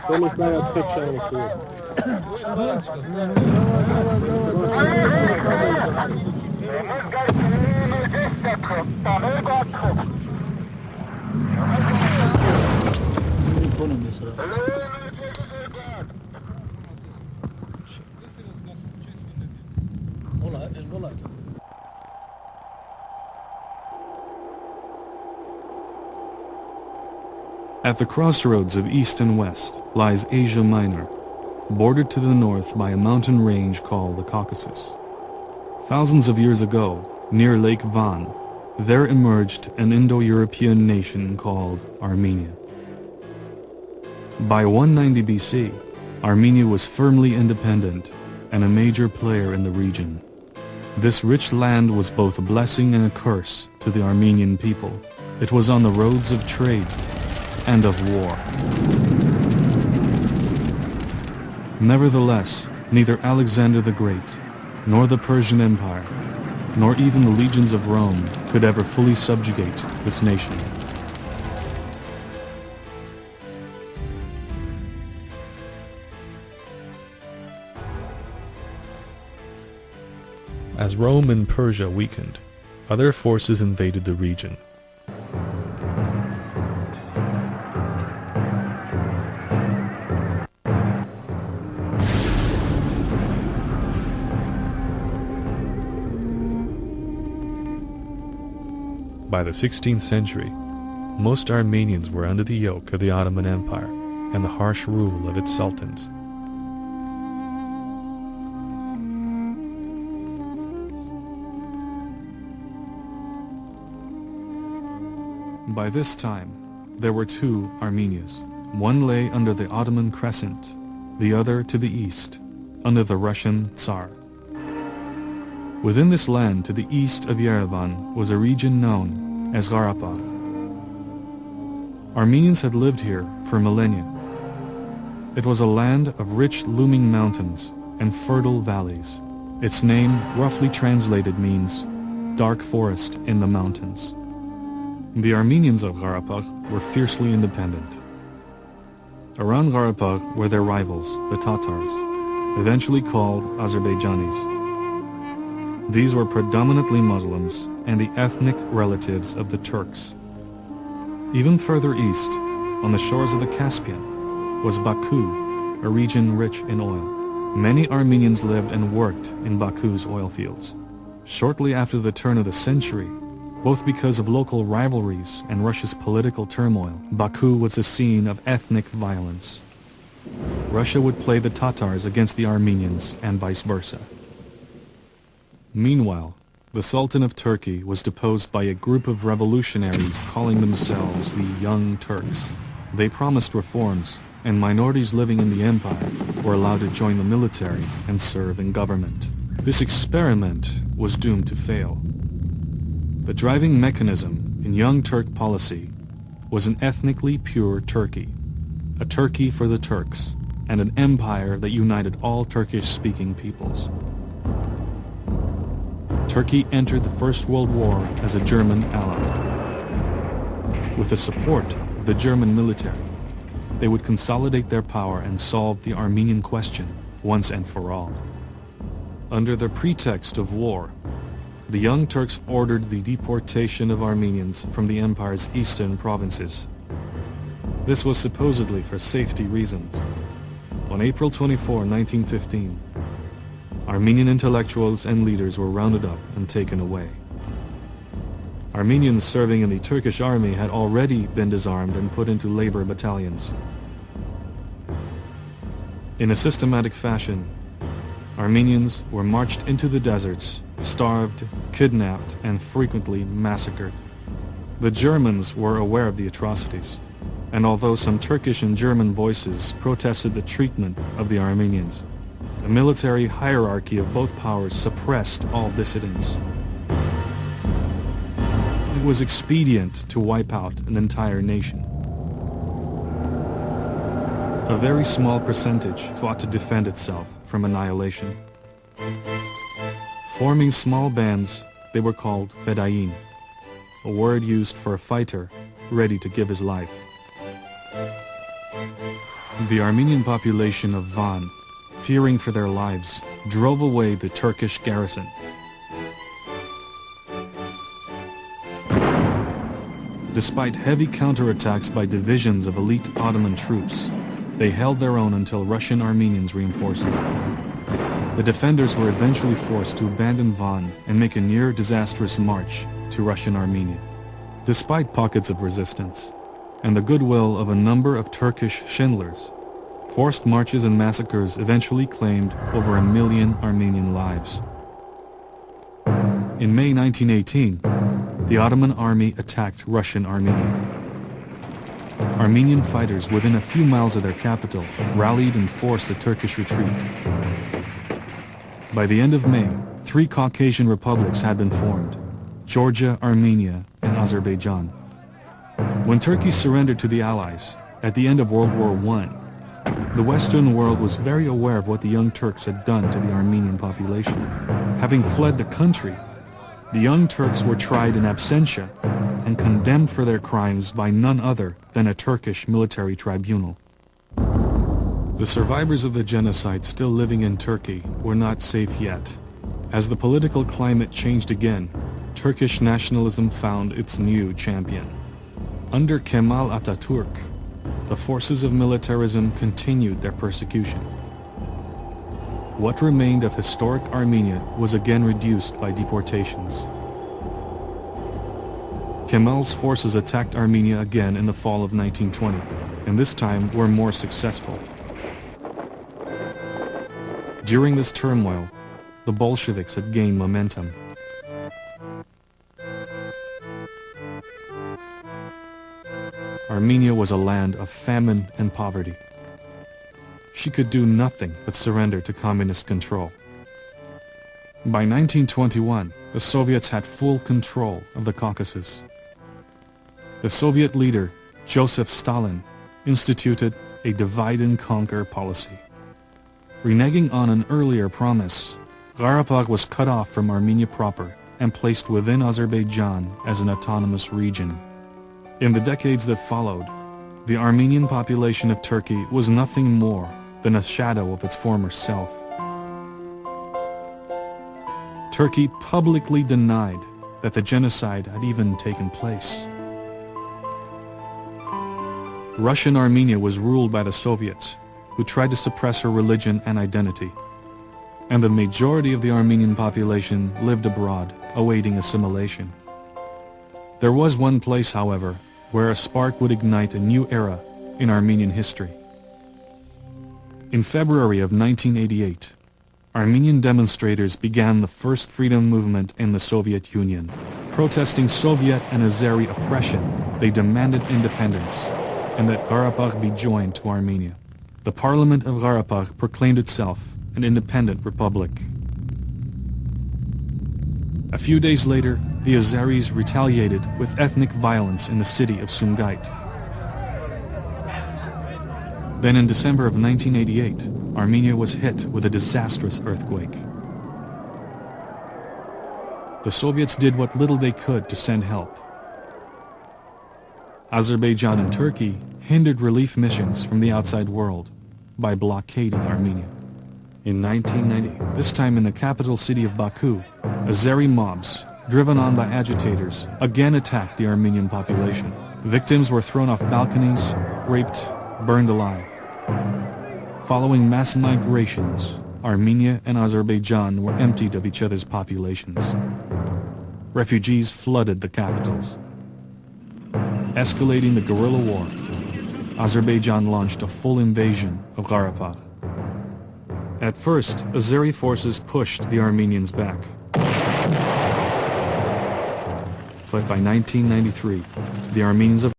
Konuş ne yaptık çağırıyor. At the crossroads of East and West lies Asia Minor, bordered to the north by a mountain range called the Caucasus. Thousands of years ago, near Lake Van, there emerged an Indo-European nation called Armenia. By 190 BC, Armenia was firmly independent and a major player in the region. This rich land was both a blessing and a curse to the Armenian people. It was on the roads of trade and of war. Nevertheless, neither Alexander the Great, nor the Persian Empire, nor even the legions of Rome could ever fully subjugate this nation. As Rome and Persia weakened, other forces invaded the region. By the 16th century, most Armenians were under the yoke of the Ottoman Empire and the harsh rule of its sultans. By this time, there were two Armenias. One lay under the Ottoman Crescent, the other to the east, under the Russian Tsar. Within this land to the east of Yerevan was a region known as Karabakh. Armenians had lived here for millennia. It was a land of rich looming mountains and fertile valleys. Its name, roughly translated, means dark forest in the mountains. The Armenians of Karabakh were fiercely independent. Around Karabakh were their rivals, the Tatars, eventually called Azerbaijanis. These were predominantly Muslims and the ethnic relatives of the Turks. Even further east, on the shores of the Caspian, was Baku, a region rich in oil. Many Armenians lived and worked in Baku's oil fields. Shortly after the turn of the century, both because of local rivalries and Russia's political turmoil, Baku was the scene of ethnic violence. Russia would play the Tatars against the Armenians and vice versa. Meanwhile, the Sultan of Turkey was deposed by a group of revolutionaries calling themselves the Young Turks. They promised reforms, and minorities living in the empire were allowed to join the military and serve in government. This experiment was doomed to fail. The driving mechanism in Young Turk policy was an ethnically pure Turkey, a Turkey for the Turks, and an empire that united all Turkish-speaking peoples. Turkey entered the First World War as a German ally. With the support of the German military, they would consolidate their power and solve the Armenian question once and for all. Under the pretext of war, the Young Turks ordered the deportation of Armenians from the empire's eastern provinces. This was supposedly for safety reasons. On April 24, 1915, Armenian intellectuals and leaders were rounded up and taken away. Armenians serving in the Turkish army had already been disarmed and put into labor battalions. In a systematic fashion, Armenians were marched into the deserts, starved, kidnapped, and frequently massacred. The Germans were aware of the atrocities, and although some Turkish and German voices protested the treatment of the Armenians, the military hierarchy of both powers suppressed all dissidents. It was expedient to wipe out an entire nation. A very small percentage fought to defend itself from annihilation. Forming small bands, they were called fedayin, a word used for a fighter ready to give his life. The Armenian population of Van, fearing for their lives, drove away the Turkish garrison. Despite heavy counterattacks by divisions of elite Ottoman troops, they held their own until Russian Armenians reinforced them. The defenders were eventually forced to abandon Van and make a near-disastrous march to Russian Armenia. Despite pockets of resistance, and the goodwill of a number of Turkish Schindlers, forced marches and massacres eventually claimed over 1 million Armenian lives. In May 1918, the Ottoman army attacked Russian Armenia. Armenian fighters within a few miles of their capital rallied and forced a Turkish retreat. By the end of May, 3 Caucasian republics had been formed: Georgia, Armenia, and Azerbaijan. When Turkey surrendered to the Allies at the end of World War I, the Western world was very aware of what the Young Turks had done to the Armenian population. Having fled the country, the Young Turks were tried in absentia and condemned for their crimes by none other than a Turkish military tribunal. The survivors of the genocide still living in Turkey were not safe yet. As the political climate changed again, Turkish nationalism found its new champion. Under Kemal Atatürk, the forces of militarism continued their persecution. What remained of historic Armenia was again reduced by deportations. Kemal's forces attacked Armenia again in the fall of 1920, and this time were more successful. During this turmoil, the Bolsheviks had gained momentum. Armenia was a land of famine and poverty. She could do nothing but surrender to communist control. By 1921, the Soviets had full control of the Caucasus. The Soviet leader, Joseph Stalin, instituted a divide-and-conquer policy. Reneging on an earlier promise, Karabakh was cut off from Armenia proper and placed within Azerbaijan as an autonomous region. In the decades that followed, the Armenian population of Turkey was nothing more than a shadow of its former self. Turkey publicly denied that the genocide had even taken place. Russian Armenia was ruled by the Soviets, who tried to suppress her religion and identity, and the majority of the Armenian population lived abroad, awaiting assimilation. There was one place, however, where a spark would ignite a new era in Armenian history. In February of 1988, Armenian demonstrators began the first freedom movement in the Soviet Union. Protesting Soviet and Azeri oppression, they demanded independence, and that Karabakh be joined to Armenia. The Parliament of Karabakh proclaimed itself an independent republic. A few days later, the Azeris retaliated with ethnic violence in the city of Sumgait. Then in December of 1988, Armenia was hit with a disastrous earthquake. The Soviets did what little they could to send help. Azerbaijan and Turkey hindered relief missions from the outside world by blockading Armenia. In 1990, this time in the capital city of Baku, Azeri mobs, driven on by agitators, again attacked the Armenian population. Victims were thrown off balconies, raped, burned alive. Following mass migrations, Armenia and Azerbaijan were emptied of each other's populations. Refugees flooded the capitals. Escalating the guerrilla war, Azerbaijan launched a full invasion of Karabakh. At first, Azeri forces pushed the Armenians back. But by 1993, the Armenians of